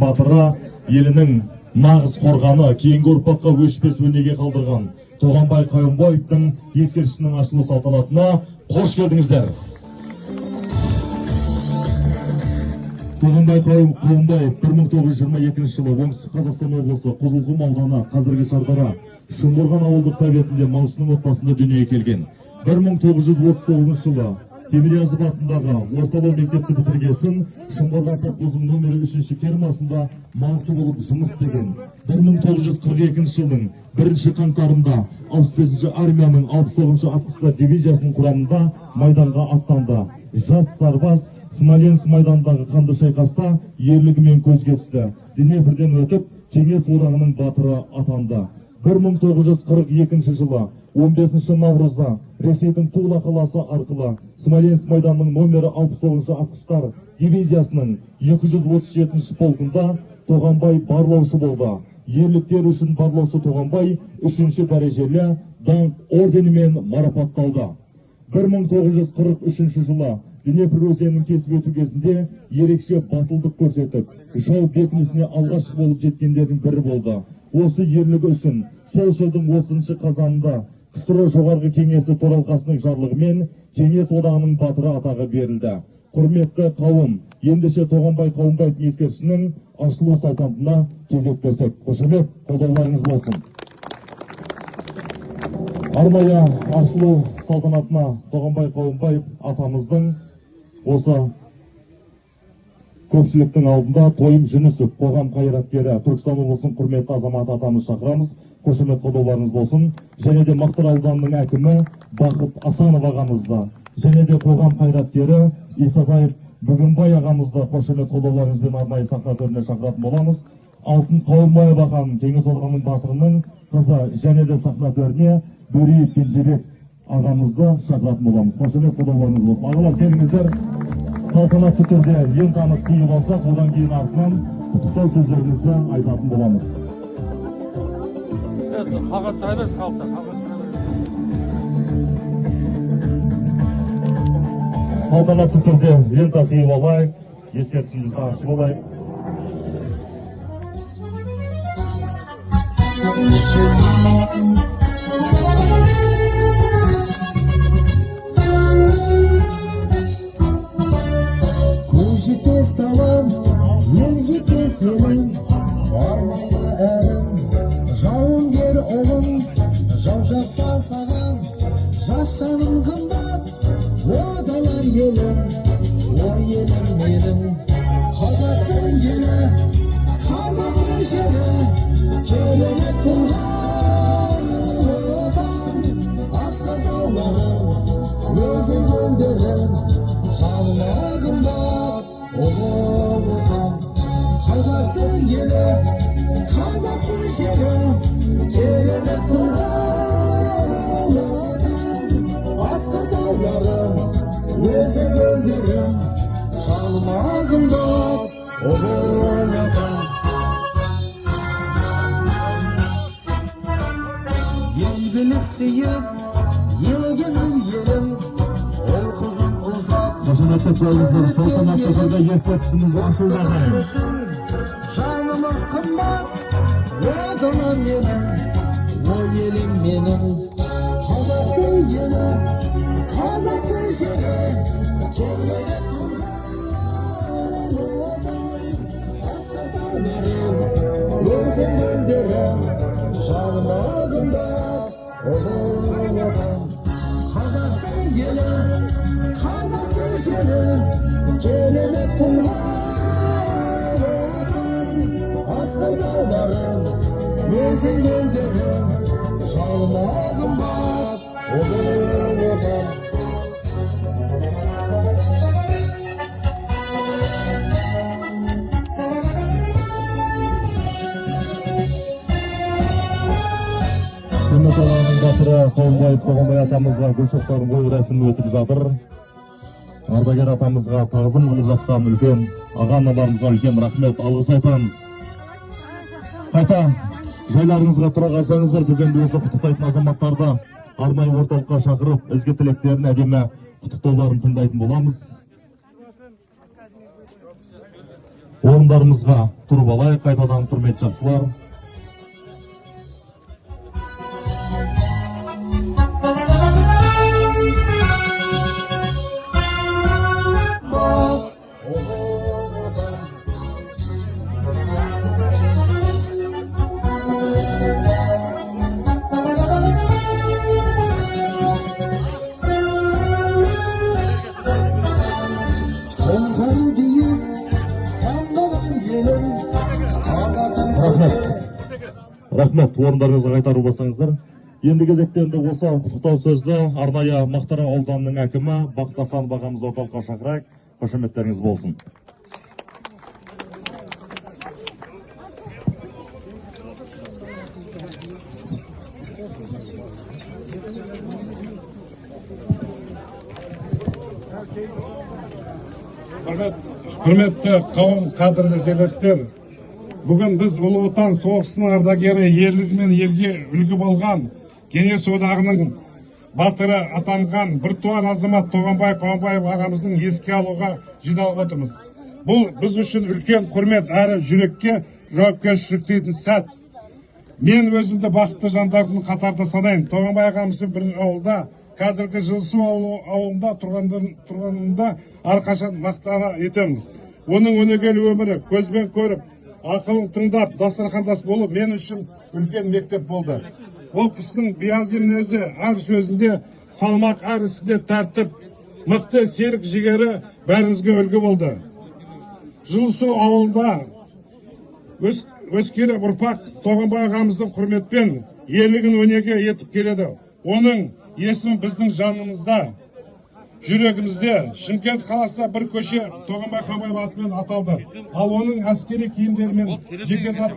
батыры, елінің нағыз қорғаны, кейінгі ұрпаққа өшпес өнеге қалдырған Тоғанбай Қайымбаевтың ескерткішінің ашылу салтанатына қош келдіңіздер. Тоғанбай Қайымбаев 1922 жылы Оңтүстік Қазақстан облысы Қызылқұм ауданы, қазіргі Шардара, Шымбұрған ауылдық советінде малшының отбасында дүниеге келген. 1939 жылы Темирязев атындағы орталық мектепті бітіргесін, Шымбұрған совхозының нөмірі 3-ші фермасында малшы болып жұмыс істеген. 1942 жылдың 1 қаңтарында 65-ші армияның 69-ші атқыштар дивизиясының құрамында майданға аттанды. Жас сарбаз Смоленск майдандағы қанды шайқаста ерлігімен көзге түсті. Днепрден өтіп, Кеңес одағының батыры атанды. 1942 жылы 15 наурызда Ресейдің Тула қаласы арқылы Смоленск майданының номері 69-ші атқыштар дивизиясының 237-ші полкында Тоғанбай барлаушы болды. Ерліктері үшін барлаушы Тоғанбай 3-ші дәрежелі даңқ орденімен марапатталды. 1943 жылы Днепр өзенін кесіп өту кезінде ерекше батылдық көрсетіп, жау бекінісіне алғашқы болып жеткендердің бірі болды. Осы ерлігі үшін сол жылдың 30 қазанында КСР жоғарғы кеңесі төралқасының жарлығымен Кеңес одағының батыры атағы берілді. Құрметті қауым, ендеше Тоғанбай Қайымбаевтың ескерткішінің ашылу салтанатына кезек берсек. Қошемет, қолдауларыңыз болсын. Арнайы ашылу салтанатына Тоғанбай Қайымбаев атамыздың осы көпшіліктің алдында Тойым Жүнісов, қоғам қайраткері, Түркістан облысының құрметті азаматы атамыз шақырамыз. Қошемет, қолдауларыңыз болсын. Және де Мақтар ауданының әкімі Бақыт Асанов ағамызды, және де қоғам қайраткері Исатаев Бүгінбай ағамызды қошемет, қолдауларыңызбен арнайы сахна төріне шақыратын боламыз. Алтын Қауымбаева ағаның, Кеңес одағының батырының қызы, және де сахна төріне Бөриев Кенжебек ағамызды шақыратын боламыз. Қошемет, қолдауларыңыз болсын. Ағалар, келіңіздер. Салтанатты түрде ең танып киіп алсақ, одан кейін артынан құттықтау сөздерімізді айтатын боламыз. Салтанатты түрде лента киіп алайық, ескерткішімізді ашып алайық. Салтанатты түрде ескерткішімізді ашылдаймыз. Жанымыз қымбат, отаным менің, ой елім менің. Қазақтың елі, қазақтың жері, келеді өзің өндерім, жаным ағында, ұлы отан. Қазақтың елі, қазақтың жері, келеді Aslanlarım, özün gönderim, şalmağım bak, olur odan. Kıymet olanın batırı Қайымбаев атамызға гүл шоқтарын қою рәсімі өтіп жатыр. Ардагер атамызға тағзым қылып жатқан үлкен ағаларымызға үлкен рахмет, алғыс айтамыз. Қайта жайларыңызға тұра қалсаңыздар, біз енді осы құттықтайтын азаматтарды арнайы орталыққа шақырып, ізгі тілектерін, әдемі құттықтауларын тыңдайтын боламыз. Орындарымызға тұрып алайық, қайтадан құрметті жақсылар. Рахмет, орындарыңызға қайтару басаңыздар. Енді кезекте осы құттықтау сөзді арнайы Мақтаарал ауданының әкімі Бақтасан бағамыз орталыққа шақырайық. Қошеметтеріңіз болсын. Құрметті қауым, қадірлі жерлестер, бүгін біз Ұлы Отан соғысының ардагері, ерлігімен елге үлгі болған, Кеңес одағының батыры атанған біртуар азамат Тоғанбай Қуанбаев ағамыздың еске алуға жиналып отырмыз. Бұл біз үшін үлкен құрмет әрі жүрекке жауапкершілік дейтін сәт. Мен өзімді бақытты жандардың қатарында санаймын. Тоғанбай ағамыздың бір ауылда, қазіргі Жылсу ауылында тұрғанымда әрқашан мақтана етемін. Оның өнегелі өмірі, көзбен көріп, ақылын тыңдап, дастархандас болып, мен үшін үлкен мектеп болды. Ол кісінің биязы мінезі, әр сөзінде салмақ, әр ісінде тәртіп, мықты серік жігері бәрімізге үлгі болды. Жылсу ауылда өскелі ұрпақ Тоғанбай ағамыздың құрметпен ерлігін өнеге етіп келеді. Оның есімі біздің жанымызда, жүрегімізде. Шымкент қаласында бір көше Тоғанбай Қуанбаев атымен аталды. Ал оның әскери киімдерімен жеке заттар